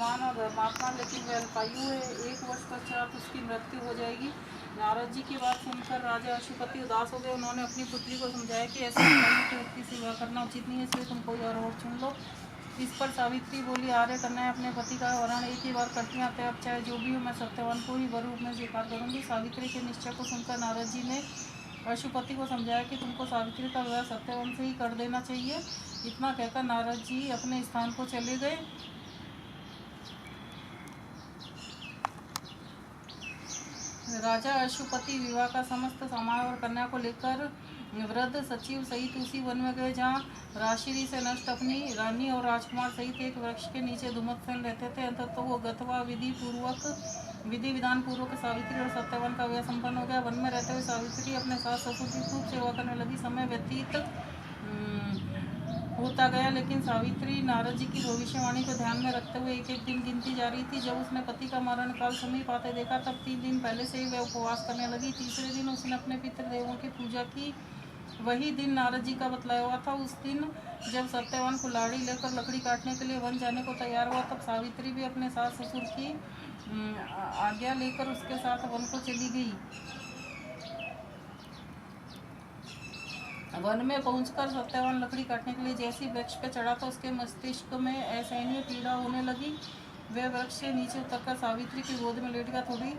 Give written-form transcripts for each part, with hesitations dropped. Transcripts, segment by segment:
धर्मवान और धर्मात्मा, लेकिन वह अल्पायु है। 1 वर्ष पश्चात उसकी मृत्यु हो जाएगी। नारद जी की बात सुनकर राजा अशुपति उदास हो गए। उन्होंने अपनी पुत्री को समझाया कि ऐसे अल्पायु के व्यक्ति से विवाह करना उचित नहीं है, इसलिए तुम कोई और चुन लो। इस पर सावित्री बोली, आर्य कन्याएं अपने पति का वरण एक ही बार करती हैं, अतः अब चाहे जो भी हो मैं सत्यवान को ही वर रूप में स्वीकार करूंगी। सावित्री के निश्चय को सुनकर नारद जी ने अशुपति को समझाया कि तुमको सावित्री का विवाह सत्यवान से ही कर देना चाहिए। इतना कहकर नारद जी अपने स्थान को चले गए। राजा अशुपति विवाह का समस्त सामान और कन्या को लेकर वृद्ध सचिव सहित उसी वन में गए जहाँ राशि से नष्ट अपनी रानी और राजकुमार सहित एक वृक्ष के नीचे धूमतसेन रहते थे। अंततः वो गतवा विधि विधान पूर्वक सावित्री और सत्यवान का विवाह संपन्न हो गया। वन में रहते हुए सावित्री अपने सास ससुर की खूब सेवा करने लगी। समय व्यतीत होता गया, लेकिन सावित्री नारद जी की भविष्यवाणी को ध्यान में रखते हुए एक एक दिन गिनती जा रही थी। जब उसने पति का मरण काल समीप आते देखा, तब 3 दिन पहले से ही वह उपवास करने लगी। तीसरे दिन उसने अपने पितृदेवों की पूजा की। वही दिन नारद जी का बतलाया हुआ था। उस दिन जब सत्यवान कुल्हाड़ी लेकर लकड़ी काटने के लिए वन जाने को तैयार हुआ, तब सावित्री भी अपने सास ससुर की आज्ञा लेकर उसके साथ वन को चली गई। वन में पहुंचकर सत्यवान लकड़ी काटने के लिए जैसी वृक्ष पे चढ़ा तो उसके मस्तिष्क में असहनीय पीड़ा होने लगी। वह वृक्ष से नीचे उतरकर सावित्री की गोद में लेट गया। थोड़ी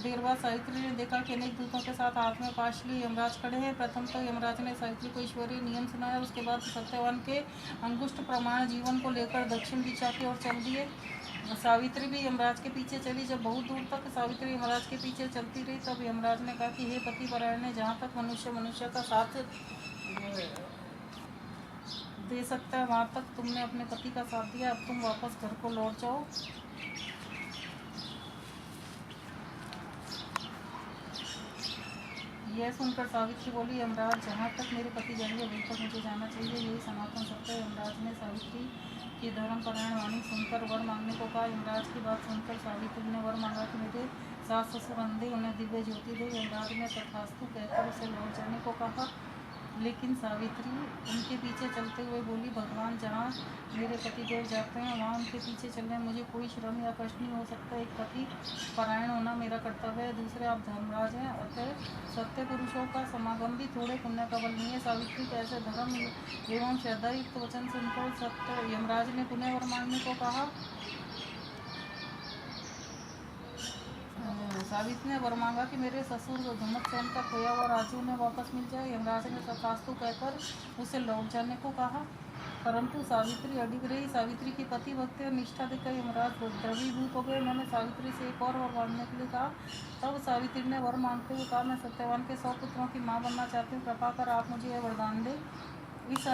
देर बाद सावित्री ने देखा कि अनेक दूतों के साथ हाथ में पाश लिए यमराज खड़े हैं। प्रथम तो यमराज ने सावित्री को ईश्वरीय नियम सुनाया। उसके बाद सत्यवान के अंगुष्ठ प्रमाण जीवन को लेकर दक्षिण दिशा की ओर चल दिए। सावित्री भी यमराज के पीछे चली। जब बहुत दूर तक सावित्री यमराज के पीछे चलती रही, तब यमराज ने कहा कि हे पति परायण, जहाँ तक मनुष्य का साथ दे सकता है वहाँ तक तुमने अपने पति का साथ दिया। अब तुम वापस घर को लौट जाओ। यह सुनकर सावित्री बोली, यमराज, जहाँ तक मेरे पति जाएंगे वहीं तक मुझे जाना चाहिए, यही सनातन सत्य है। यमराज ने सावित्री की धर्मपरायण वाणी सुनकर वर मांगने को कहा। यमराज की बात सुनकर सावित्री ने वर मांगा कि मेरे सास ससुर अंधे, उन्हें दिव्य ज्योति दे। यमराज ने तथास्तु कहकर उसे लौट जाने को कहा, लेकिन सावित्री उनके पीछे चलते हुए बोली, भगवान, जहाँ मेरे पति देव जाते हैं वहाँ उनके पीछे चलने में मुझे कोई श्रम या कष्ट नहीं हो सकता। एक पति परायण होना मेरा कर्तव्य है। दूसरे, आप धर्मराज हैं, अतः सत्य पुरुषों का समागम भी थोड़े पुण्य का बल नहीं है। सावित्री के ऐसे धर्म एवं श्रद्धायुक्त वचन सुनकर सत्य यमराज ने पुनः वर मांगने को कहा। सावित्री ने वर मांगा कि मेरे ससुर धूमतसेन का खोया हुआ राज्य उन्हें वापस मिल जाए। यमराज ने तथास्तु कहकर उसे लौट जाने को कहा, परंतु सावित्री अडिग रही। सावित्री की पति भक्ति और निष्ठा देखकर यमराज द्रवीभूत हो गए। उन्होंने सावित्री से एक और वर मांगने के लिए कहा। तब सावित्री ने वर मांगते हुए कहा, मैं सत्यवान के 100 पुत्रों की माँ बनना चाहती हूँ, कृपा कर आप मुझे यह वरदान दें। इस